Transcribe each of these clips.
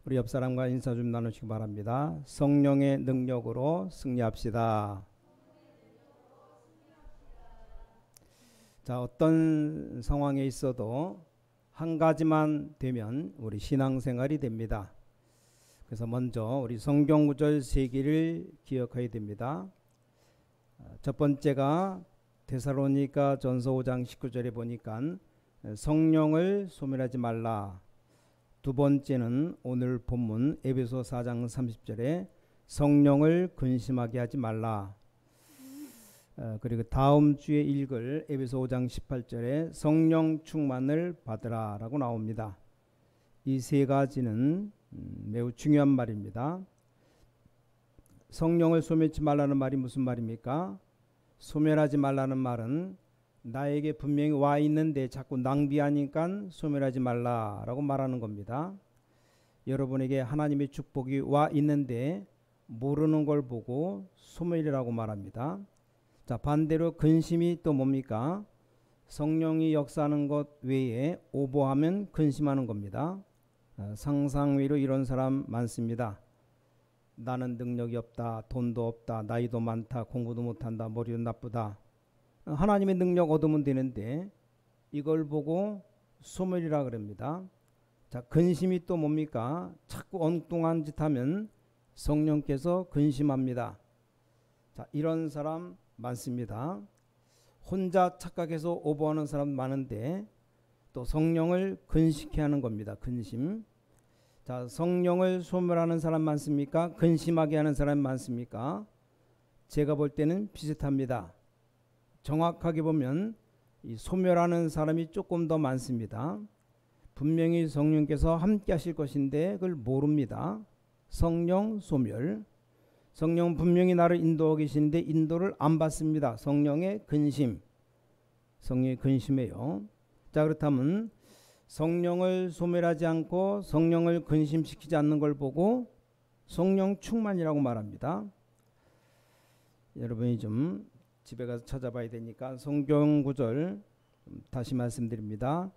우리 옆 사람과 인사 좀 나누시기 바랍니다. 성령의 능력으로 승리합시다. 자, 어떤 상황에 있어도 한 가지만 되면 우리 신앙생활이 됩니다. 그래서 먼저 우리 성경 구절 세 개를 기억해야 됩니다. 첫 번째가 데살로니가 전서 5장 19절에 보니까 성령을 소멸하지 말라. 두 번째는 오늘 본문 에베소 4장 30절에 성령을 근심하게 하지 말라. 그리고 다음 주에 읽을 에베소 5장 18절에 성령 충만을 받으라 라고 나옵니다. 이 세 가지는 매우 중요한 말입니다. 성령을 소멸하지 말라는 말이 무슨 말입니까? 소멸하지 말라는 말은 나에게 분명히 와 있는데 자꾸 낭비하니까 소멸하지 말라라고 말하는 겁니다. 여러분에게 하나님의 축복이 와 있는데 모르는 걸 보고 소멸이라고 말합니다. 자, 반대로 근심이 또 뭡니까? 성령이 역사하는 것 외에 오버하면 근심하는 겁니다. 상상외로 이런 사람 많습니다. 나는 능력이 없다, 돈도 없다, 나이도 많다, 공부도 못한다, 머리도 나쁘다. 하나님의 능력 얻으면 되는데 이걸 보고 소멸이라 그럽니다. 자, 근심이 또 뭡니까? 자꾸 엉뚱한 짓 하면 성령께서 근심합니다. 자, 이런 사람 많습니다. 혼자 착각해서 오버하는 사람 많은데 또 성령을 근심케 하는 겁니다. 근심. 자, 성령을 소멸하는 사람 많습니까? 근심하게 하는 사람 많습니까? 제가 볼 때는 비슷합니다. 정확하게 보면 이 소멸하는 사람이 조금 더 많습니다. 분명히 성령께서 함께 하실 것인데 그걸 모릅니다. 성령 소멸. 성령 분명히 나를 인도하고 계시는데 인도를 안 받습니다. 성령의 근심. 성령의 근심이에요. 자, 그렇다면 성령을 소멸하지 않고 성령을 근심시키지 않는 걸 보고 성령 충만이라고 말합니다. 여러분이 좀 집에 가서 찾아봐야 되니까 성경 구절 다시 말씀드립니다.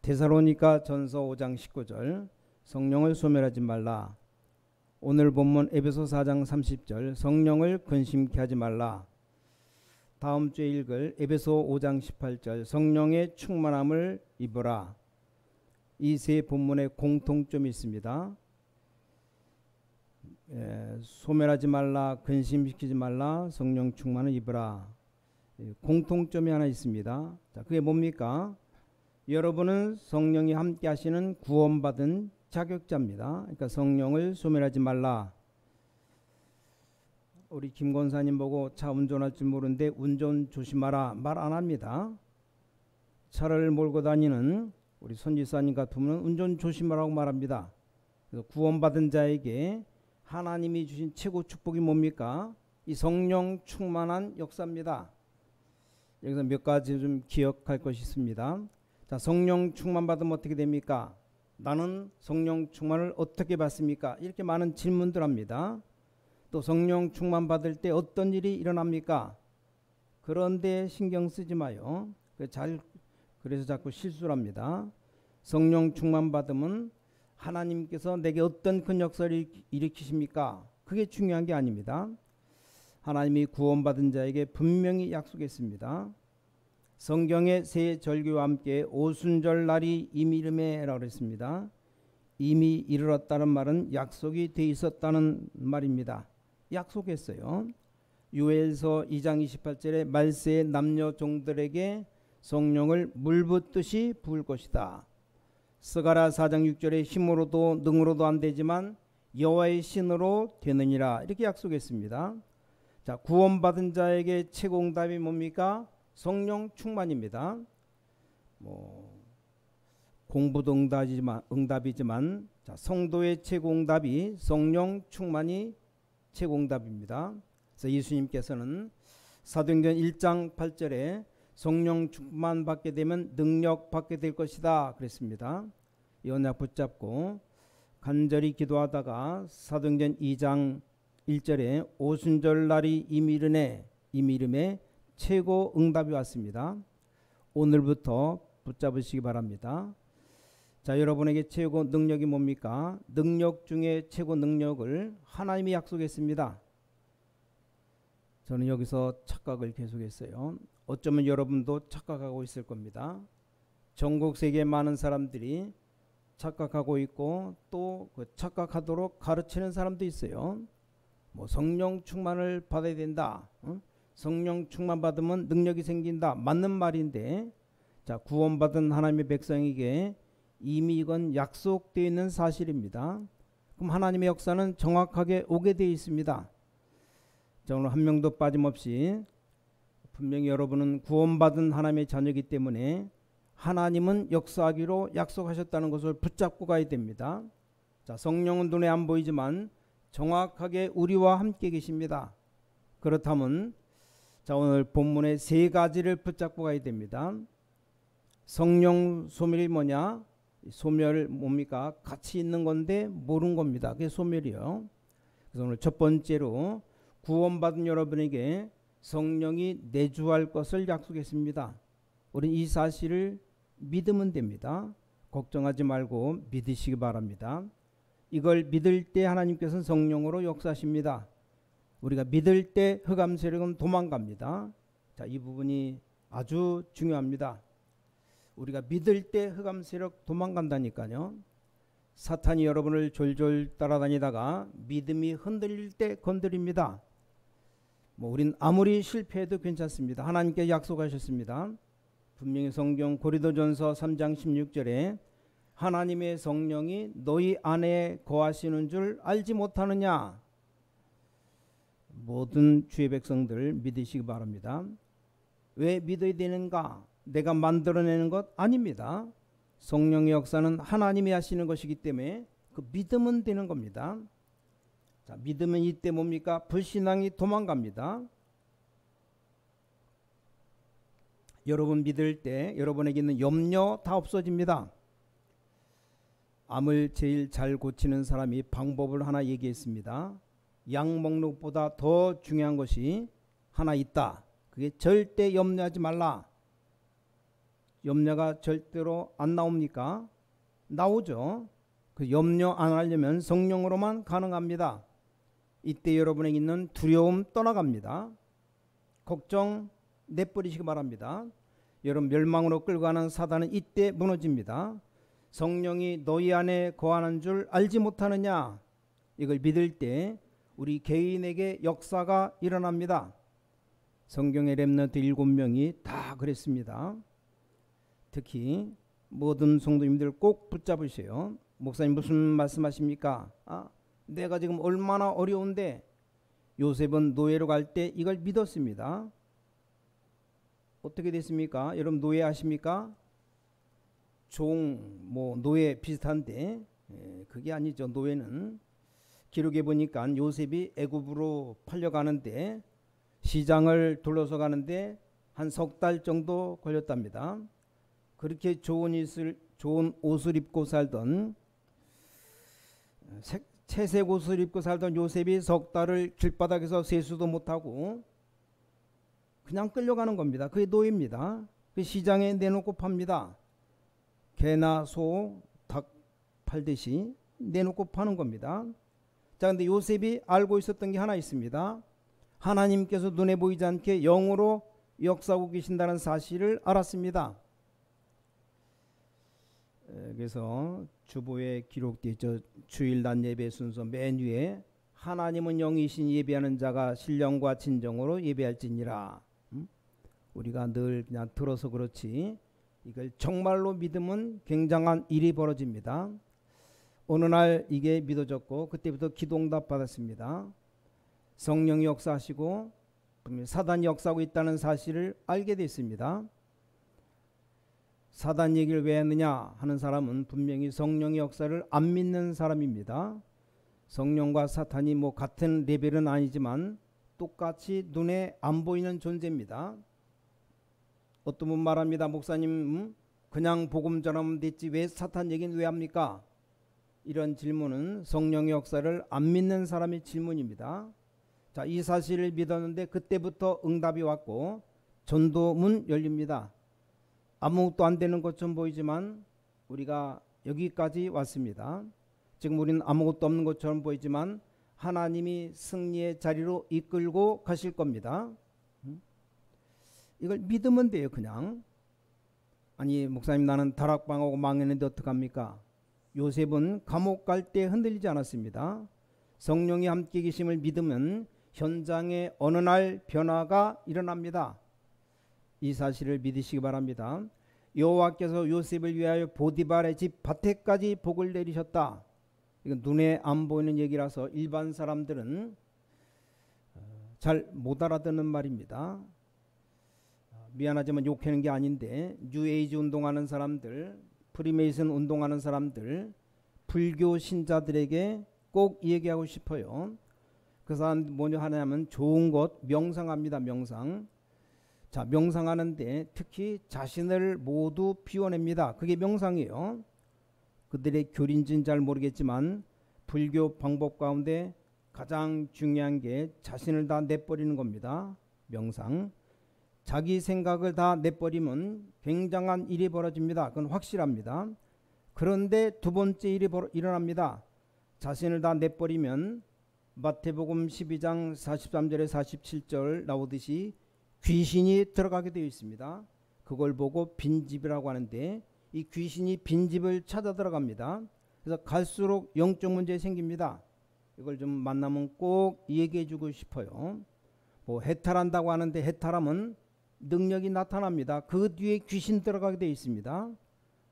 데살로니가 전서 5장 19절 성령을 소멸하지 말라. 오늘 본문 에베소 4장 30절 성령을 근심케 하지 말라. 다음 주에 읽을 에베소 5장 18절 성령의 충만함을 입으라. 이 세 본문에 공통점이 있습니다. 소멸하지 말라, 근심시키지 말라, 성령 충만을 입으라. 공통점이 하나 있습니다. 자, 그게 뭡니까? 여러분은 성령이 함께 하시는 구원받은 자격자입니다. 그러니까 성령을 소멸하지 말라. 우리 김 권사님 보고 차 운전할 줄 모르는데 운전 조심하라 말 안 합니다. 차를 몰고 다니는 우리 선지사님 같으면 운전 조심하라고 말합니다. 그래서 구원받은 자에게 하나님이 주신 최고 축복이 뭡니까? 이 성령 충만한 역사입니다. 여기서 몇 가지 좀 기억할 것이 있습니다. 자, 성령 충만 받으면 어떻게 됩니까? 나는 성령 충만을 어떻게 받습니까? 이렇게 많은 질문들 합니다. 또 성령 충만 받을 때 어떤 일이 일어납니까? 그런데 신경 쓰지 마요. 그래서 자꾸 실수를 합니다. 성령 충만 받으면 하나님께서 내게 어떤 큰 역사를 일으키십니까? 그게 중요한 게 아닙니다. 하나님이 구원받은 자에게 분명히 약속했습니다. 성경의 새 절기와 함께 오순절 날이 이미 이르매라고 했습니다. 이미 이르렀다는 말은 약속이 돼 있었다는 말입니다. 약속했어요. 요엘서 2장 28절에 말세의 남녀 종들에게 성령을 물붓듯이 부을 것이다. 스가랴 4장 6절에 힘으로도 능으로도 안 되지만 여호와의 신으로 되느니라 이렇게 약속했습니다. 자, 구원받은 자에게 최고 응답이 뭡니까? 성령 충만입니다. 공부도 응답이지만 자, 성도의 최고 응답이 성령 충만이 최고 응답입니다. 그래서 예수님께서는 사도행전 1장 8절에 성령 충만 받게 되면 능력 받게 될 것이다 그랬습니다. 이 언약 붙잡고 간절히 기도하다가 사도행전 2장 1절에 오순절 날이 이미 이르매 최고 응답이 왔습니다. 오늘부터 붙잡으시기 바랍니다. 자, 여러분에게 최고 능력이 뭡니까? 능력 중에 최고 능력을 하나님이 약속했습니다. 저는 여기서 착각을 계속했어요. 어쩌면 여러분도 착각하고 있을 겁니다. 전국 세계 많은 사람들이 착각하고 있고 또 그 착각하도록 가르치는 사람도 있어요. 뭐 성령 충만을 받아야 된다. 성령 충만 받으면 능력이 생긴다. 맞는 말인데, 자, 구원받은 하나님의 백성에게 이미 이건 약속되어 있는 사실입니다. 그럼 하나님의 역사는 정확하게 오게 되어 있습니다. 자, 오늘 한 명도 빠짐없이 분명히 여러분은 구원받은 하나님의 자녀이기 때문에 하나님은 역사하기로 약속하셨다는 것을 붙잡고 가야 됩니다. 자, 성령은 눈에 안 보이지만 정확하게 우리와 함께 계십니다. 그렇다면 자, 오늘 본문의 세 가지를 붙잡고 가야 됩니다. 성령 소멸이 뭐냐? 소멸 뭡니까? 같이 있는 건데 모르는 겁니다. 그게 소멸이요. 그래서 오늘 첫 번째로 구원받은 여러분에게 성령이 내주할 것을 약속했습니다. 우리는 이 사실을 믿으면 됩니다. 걱정하지 말고 믿으시기 바랍니다. 이걸 믿을 때 하나님께서는 성령으로 역사하십니다. 우리가 믿을 때 흑암 세력은 도망갑니다. 자, 이 부분이 아주 중요합니다. 우리가 믿을 때 흑암 세력 도망간다니까요. 사탄이 여러분을 졸졸 따라다니다가 믿음이 흔들릴 때 건드립니다. 뭐 우린 아무리 실패해도 괜찮습니다. 하나님께 약속하셨습니다. 분명히 성경 고린도전서 3장 16절에 하나님의 성령이 너희 안에 거하시는 줄 알지 못하느냐. 모든 주의 백성들 믿으시기 바랍니다. 왜 믿어야 되는가? 내가 만들어내는 것 아닙니다. 성령의 역사는 하나님이 하시는 것이기 때문에 그 믿으면 되는 겁니다. 자, 믿으면 이때 뭡니까? 불신앙이 도망갑니다. 여러분 믿을 때 여러분에게 있는 염려 다 없어집니다. 암을 제일 잘 고치는 사람이 방법을 하나 얘기했습니다. 약 먹는 것보다 더 중요한 것이 하나 있다. 그게 절대 염려하지 말라. 염려가 절대로 안 나옵니까? 나오죠. 그 염려 안 하려면 성령으로만 가능합니다. 이때 여러분에게 있는 두려움 떠나갑니다. 걱정 내버리시기 바랍니다. 여러분 멸망으로 끌고 가는 사단은 이때 무너집니다. 성령이 너희 안에 거하는 줄 알지 못하느냐. 이걸 믿을 때 우리 개인에게 역사가 일어납니다. 성경의 렘넌트 7명이 다 그랬습니다. 특히 모든 성도님들 꼭 붙잡으세요. 목사님 무슨 말씀하십니까? 내가 지금 얼마나 어려운데. 요셉은 노예로 갈 때 이걸 믿었습니다. 어떻게 됐습니까? 여러분 노예 아십니까? 종, 노예 비슷한데 그게 아니죠. 노예는 기록에 보니까 요셉이 애굽으로 팔려가는데 시장을 둘러서 가는데 한 석 달 정도 걸렸답니다. 그렇게 좋은 옷을 입고 살던 채색 옷을 입고 살던 요셉이 석 달을 길바닥에서 세수도 못하고 그냥 끌려가는 겁니다. 그게 노예입니다. 그 시장에 내놓고 팝니다. 개나 소, 닭 팔듯이 내놓고 파는 겁니다. 자, 근데 요셉이 알고 있었던 게 하나 있습니다. 하나님께서 눈에 보이지 않게 영으로 역사하고 계신다는 사실을 알았습니다. 그래서 주보에 기록되어 있죠. 주일 낮 예배 순서 맨 위에 하나님은 영이신 예배하는 자가 신령과 진정으로 예배할지니라. 우리가 늘 그냥 들어서 그렇지 이걸 정말로 믿으면 굉장한 일이 벌어집니다. 어느 날 이게 믿어졌고 그때부터 기도응답 받았습니다. 성령이 역사하시고 사단이 역사하고 있다는 사실을 알게 됐습니다. 사단 얘기를 왜 했느냐 하는 사람은 분명히 성령의 역사를 안 믿는 사람입니다. 성령과 사탄이 같은 레벨은 아니지만 똑같이 눈에 안 보이는 존재입니다. 어떤 분 말합니다. 목사님 그냥 복음 전하면 됐지 왜 사탄 얘기는 왜 합니까? 이런 질문은 성령의 역사를 안 믿는 사람의 질문입니다. 자, 이 사실을 믿었는데 그때부터 응답이 왔고 전도문 열립니다. 아무것도 안 되는 것처럼 보이지만 우리가 여기까지 왔습니다. 지금 우리는 아무것도 없는 것처럼 보이지만 하나님이 승리의 자리로 이끌고 가실 겁니다. 이걸 믿으면 돼요. 그냥. 아니 목사님 나는 다락방하고 망했는데 어떡합니까? 요셉은 감옥 갈 때 흔들리지 않았습니다. 성령이 함께 계심을 믿으면 현장에 어느 날 변화가 일어납니다. 이 사실을 믿으시기 바랍니다. 여호와께서 요셉을 위하여 보디발의 집 밭에까지 복을 내리셨다. 이건 눈에 안 보이는 얘기라서 일반 사람들은 잘 못 알아듣는 말입니다. 미안하지만 욕하는 게 아닌데 뉴에이지 운동하는 사람들, 프리메이슨 운동하는 사람들, 불교 신자들에게 꼭 얘기하고 싶어요. 그 사람 뭐냐 하냐면 좋은 것 명상합니다. 명상. 자, 명상하는데 특히 자신을 모두 비워냅니다. 그게 명상이에요. 그들의 교리인지는 잘 모르겠지만 불교 방법 가운데 가장 중요한 게 자신을 다 내버리는 겁니다. 명상. 자기 생각을 다 내버리면 굉장한 일이 벌어집니다. 그건 확실합니다. 그런데 두 번째 일이 일어납니다. 자신을 다 내버리면 마태복음 12장 43절에 47절 나오듯이 귀신이 들어가게 되어 있습니다. 그걸 보고 빈집이라고 하는데 이 귀신이 빈집을 찾아 들어갑니다. 그래서 갈수록 영적 문제 생깁니다. 이걸 좀 만나면 꼭 얘기해 주고 싶어요. 뭐 해탈한다고 하는데 해탈하면 능력이 나타납니다. 그 뒤에 귀신 들어가게 되어 있습니다.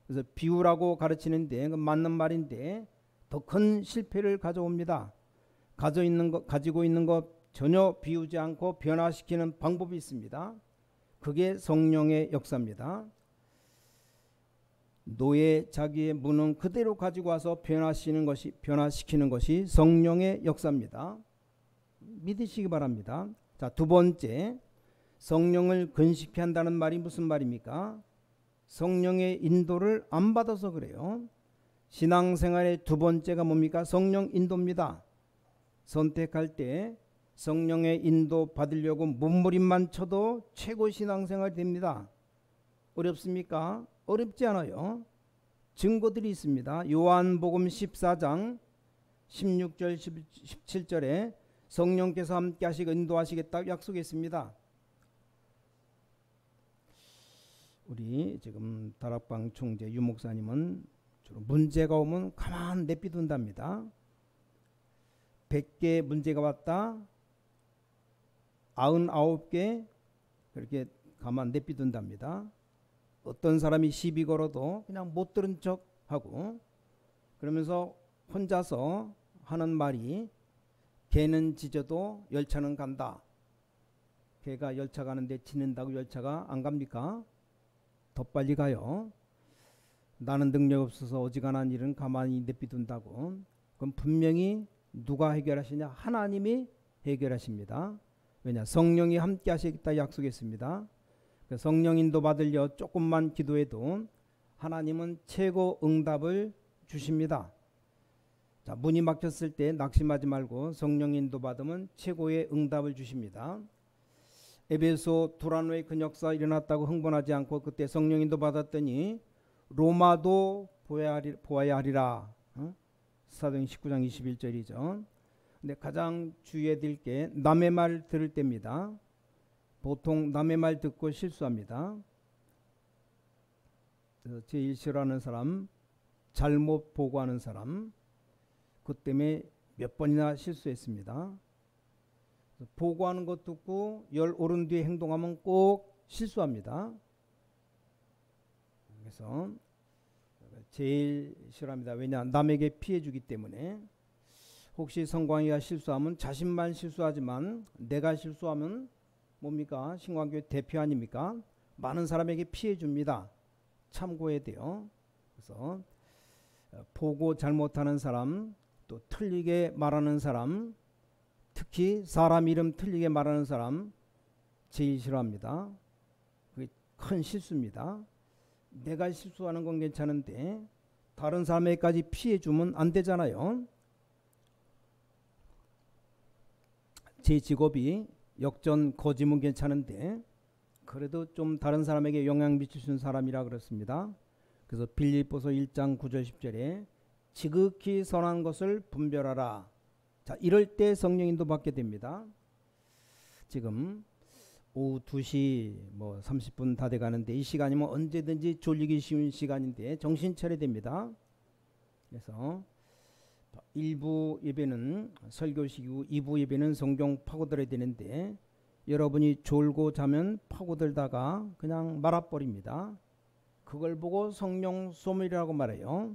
그래서 비유라고 가르치는데 맞는 말인데 더 큰 실패를 가져옵니다. 가지고 있는 것 전혀 비우지 않고 변화시키는 방법이 있습니다. 그게 성령의 역사입니다. 노예 자기의 무능 그대로 가지고 와서 변화시키는 것이 성령의 역사입니다. 믿으시기 바랍니다. 자, 두 번째, 성령을 근심케 한다는 말이 무슨 말입니까? 성령의 인도를 안 받아서 그래요. 신앙생활의 두 번째가 뭡니까? 성령 인도입니다. 선택할 때 성령의 인도 받으려고 몸부림만 쳐도 최고 신앙생활이 됩니다. 어렵습니까? 어렵지 않아요. 증거들이 있습니다. 요한복음 14장 16절 17절에 성령께서 함께 하시고 인도하시겠다고 약속했습니다. 우리 지금 다락방 총재 유 목사님은 주로 문제가 오면 가만 내비둔답니다. 100개 문제가 왔다 99개 그렇게 가만 내비둔답니다. 어떤 사람이 시비 걸어도 그냥 못 들은 척 하고 그러면서 혼자서 하는 말이 개는 짖어도 열차는 간다. 개가 열차 가는데 짖는다고 열차가 안 갑니까? 더 빨리 가요. 나는 능력 없어서 어지간한 일은 가만히 내비둔다고. 그럼 분명히 누가 해결하시냐? 하나님이 해결하십니다. 왜냐? 성령이 함께 하시겠다 약속했습니다. 성령 인도 받으려 조금만 기도해도 하나님은 최고 응답을 주십니다. 자, 문이 막혔을 때 낙심하지 말고 성령 인도 받으면 최고의 응답을 주십니다. 에베소 두라노의 그 역사 일어났다고 흥분하지 않고 그때 성령 인도 받았더니 로마도 보아야 하리라. 사도행 19장 21절이죠. 근데 가장 주의해야 될 게 남의 말 들을 때입니다. 보통 남의 말 듣고 실수합니다. 제일 싫어하는 사람, 잘못 보고하는 사람, 그 때문에 몇 번이나 실수했습니다. 보고하는 것 듣고 열 오른 뒤에 행동하면 꼭 실수합니다. 그래서 제일 싫어합니다. 왜냐? 남에게 피해 주기 때문에. 혹시 성광이가 실수하면 자신만 실수하지만 내가 실수하면 뭡니까? 신광교회 대표 아닙니까? 많은 사람에게 피해 줍니다. 참고해야 돼요. 그래서 보고 잘못하는 사람, 또 틀리게 말하는 사람, 특히 사람 이름 틀리게 말하는 사람 제일 싫어합니다. 그게 큰 실수입니다. 내가 실수하는 건 괜찮은데 다른 사람에게까지 피해 주면 안 되잖아요. 제 직업이 역전 거짓은 괜찮은데 그래도 좀 다른 사람에게 영향 미칠 수 있는 사람이라 그렇습니다. 그래서 빌립보서 1장 9절 10절에 지극히 선한 것을 분별하라. 자, 이럴 때 성령 인도 받게 됩니다. 지금 오후 2시 30분 다 돼가는데 이 시간이면 언제든지 졸리기 쉬운 시간인데 정신 차려야 됩니다. 그래서 1부 예배는 설교식이고 2부 예배는 성경 파고들어야 되는데 여러분이 졸고 자면 파고들다가 그냥 말아버립니다. 그걸 보고 성령 소멸이라고 말해요.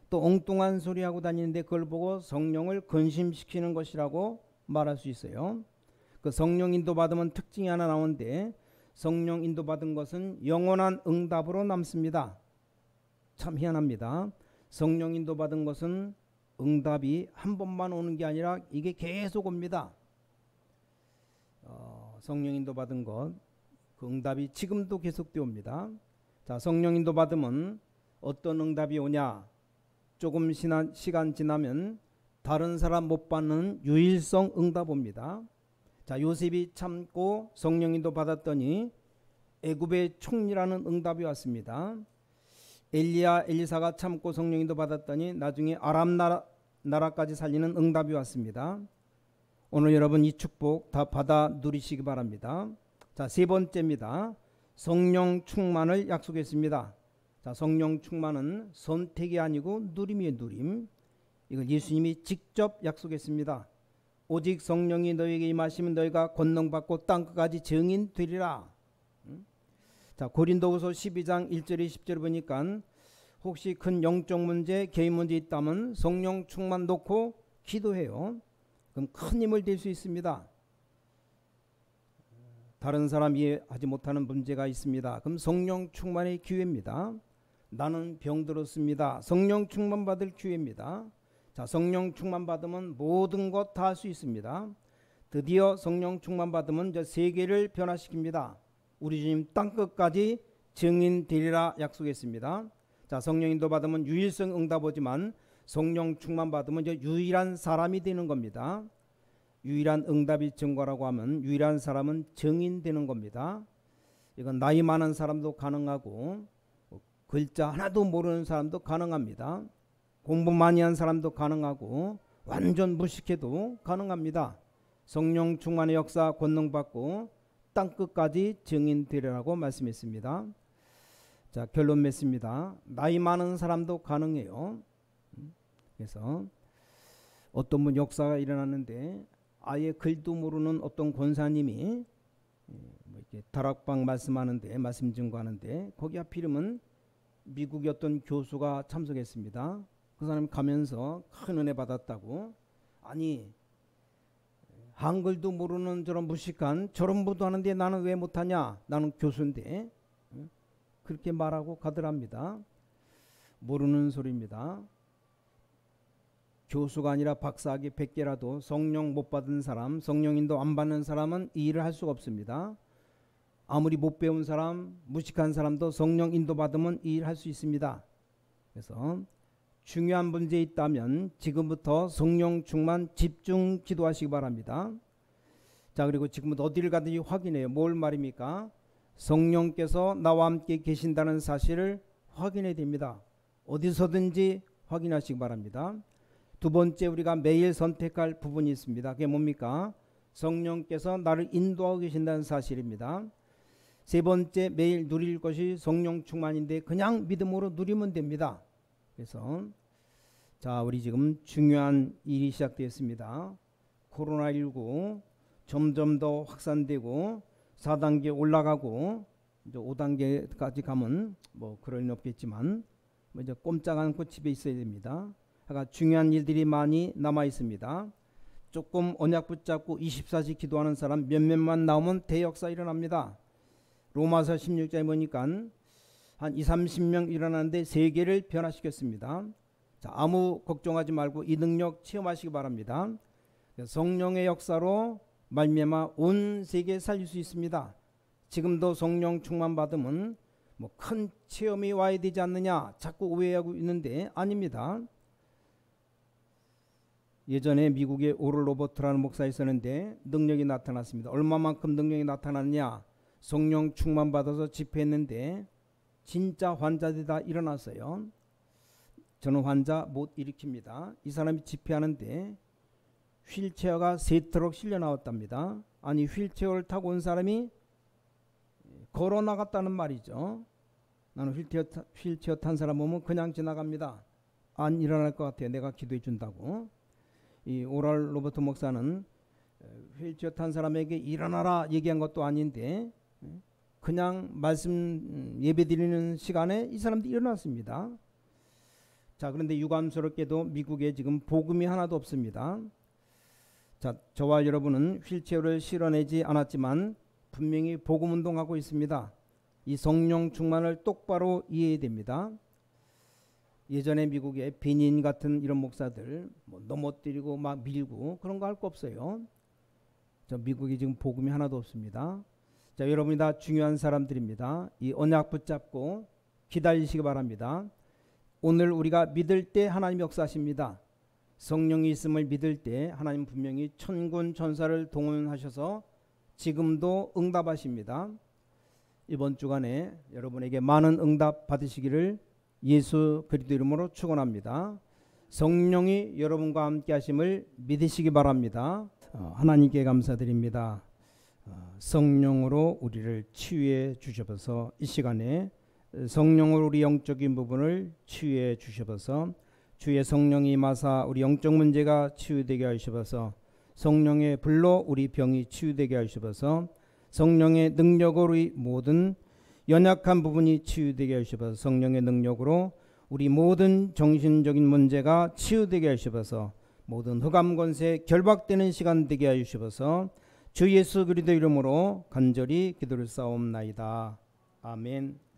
또 엉뚱한 소리 하고 다니는데 그걸 보고 성령을 근심시키는 것이라고 말할 수 있어요. 그 성령 인도 받으면 특징이 하나 나오는데 성령 인도 받은 것은 영원한 응답으로 남습니다. 참 희한합니다. 성령 인도 받은 것은 응답이 한 번만 오는 게 아니라 이게 계속 옵니다. 성령 인도 받은 것, 그 응답이 지금도 계속되어 옵니다. 자, 성령 인도 받으면 어떤 응답이 오냐? 조금 시간 지나면 다른 사람 못 받는 유일성 응답 옵니다. 자, 요셉이 참고 성령 인도 받았더니 애굽의 총리라는 응답이 왔습니다. 엘리사가 참고 성령 인도 받았더니 나중에 아람 나라까지 살리는 응답이 왔습니다. 오늘 여러분 이 축복 다 받아 누리시기 바랍니다. 자, 세 번째입니다. 성령 충만을 약속했습니다. 자, 성령 충만은 선택이 아니고 누림이에요. 누림. 이걸 예수님이 직접 약속했습니다. 오직 성령이 너에게 임하시면 너희가 권능받고 땅끝까지 증인 되리라. 자, 고린도후서 12장 1절에 10절을 보니까 혹시 큰 영적 문제, 개인 문제 있다면 성령 충만 놓고 기도해요. 그럼 큰 힘을 댈 수 있습니다. 다른 사람 이해하지 못하는 문제가 있습니다. 그럼 성령 충만의 기회입니다. 나는 병들었습니다. 성령 충만 받을 기회입니다. 자, 성령 충만 받으면 모든 것 다 할 수 있습니다. 드디어 성령 충만 받으면 저 세계를 변화시킵니다. 우리 주님 땅끝까지 증인 되리라 약속했습니다. 자, 성령 인도 받으면 유일성 응답 오지만 성령 충만 받으면 저 유일한 사람이 되는 겁니다. 유일한 응답이 증거라고 하면 유일한 사람은 증인되는 겁니다. 이건 나이 많은 사람도 가능하고 글자 하나도 모르는 사람도 가능합니다. 공부 많이 한 사람도 가능하고 완전 무식해도 가능합니다. 성령 충만의 역사 권능 받고 땅끝까지 증인되리라고 말씀했습니다. 자, 결론 맺습니다. 나이 많은 사람도 가능해요. 그래서 어떤 분 역사가 일어났는데 아예 글도 모르는 어떤 권사님이 이렇게 다락방 말씀하는데 말씀 증거하는데 거기 하필이면 미국의 어떤 교수가 참석했습니다. 그 사람이 가면서 큰 은혜 받았다고. 아니 한글도 모르는 저런 무식한 저런 분도 하는데 나는 왜 못하냐? 나는 교수인데. 그렇게 말하고 가더랍니다. 모르는 소리입니다. 교수가 아니라 박사학위 100개라도 성령 못 받은 사람, 성령인도 안 받는 사람은 이 일을 할 수가 없습니다. 아무리 못 배운 사람, 무식한 사람도 성령 인도 받으면 이 일을 할 수 있습니다. 그래서 중요한 문제 있다면 지금부터 성령 충만 집중 기도하시기 바랍니다. 자, 그리고 지금부터 어디를 가든지 확인해요. 뭘 말입니까? 성령께서 나와 함께 계신다는 사실을 확인해야 됩니다. 어디서든지 확인하시기 바랍니다. 두 번째, 우리가 매일 선택할 부분이 있습니다. 그게 뭡니까? 성령께서 나를 인도하고 계신다는 사실입니다. 세 번째, 매일 누릴 것이 성령 충만인데 그냥 믿음으로 누리면 됩니다. 그래서 자, 우리 지금 중요한 일이 시작되었습니다. 코로나19 점점 더 확산되고 4단계 올라가고 이제 5단계까지 가면 뭐 그럴 리 없겠지만 이제 꼼짝 않고 집에 있어야 됩니다. 그러니까 중요한 일들이 많이 남아 있습니다. 조금 언약 붙잡고 24시 기도하는 사람 몇몇만 나오면 대역사 일어납니다. 로마서 16장에 보니까 한 20-30명 일어나는데 세계를 변화시켰습니다. 자, 아무 걱정하지 말고 이 능력 체험하시기 바랍니다. 성령의 역사로 말미암아 온 세계 살릴 수 있습니다. 지금도 성령 충만 받으면 뭐 큰 체험이 와야 되지 않느냐 자꾸 오해하고 있는데 아닙니다. 예전에 미국에 오럴 로버트라는 목사 있었는데 능력이 나타났습니다. 얼마만큼 능력이 나타났냐? 성령 충만 받아서 집회했는데 진짜 환자들이 다 일어났어요. 저는 환자 못 일으킵니다. 이 사람이 집회하는데 휠체어가 3트럭 실려 나왔답니다. 아니 휠체어를 타고 온 사람이 걸어 나갔다는 말이죠. 나는 휠체어 탄 사람 보면 그냥 지나갑니다. 안 일어날 것 같아요. 내가 기도해 준다고. 이 오랄 로버트 목사는 휠체어 탄 사람에게 일어나라 얘기한 것도 아닌데 그냥 말씀 예배 드리는 시간에 이 사람들이 일어났습니다. 자, 그런데 유감스럽게도 미국에 지금 복음이 하나도 없습니다. 자, 저와 여러분은 휠체어를 실어내지 않았지만 분명히 복음 운동하고 있습니다. 이 성령 충만을 똑바로 이해해야 됩니다. 예전에 미국에 베닌 같은 이런 목사들 뭐 넘어뜨리고 막 밀고 그런 거 할 거 없어요. 저 미국에 지금 복음이 하나도 없습니다. 자, 여러분이 다 중요한 사람들입니다. 이 언약 붙잡고 기다리시기 바랍니다. 오늘 우리가 믿을 때 하나님 역사하십니다. 성령이 있음을 믿을 때 하나님 분명히 천군 천사를 동원하셔서 지금도 응답하십니다. 이번 주간에 여러분에게 많은 응답 받으시기를 예수 그리스도 이름으로 축원합니다. 성령이 여러분과 함께 하심을 믿으시기 바랍니다. 하나님께 감사드립니다. 성령으로 우리를 치유해 주셔서 이 시간에 성령으로 우리 영적인 부분을 치유해 주셔서 주의 성령이 임하사 우리 영적 문제가 치유되게 하셔서 성령의 불로 우리 병이 치유되게 하셔서 성령의 능력으로 우리 모든 연약한 부분이 치유되게 하셔서 성령의 능력으로 우리 모든 정신적인 문제가 치유되게 하셔서 모든 흑암 권세 결박되는 시간 되게 하셔서 주 예수 그리스도 이름으로 간절히 기도를 쌓옵나이다. 아멘.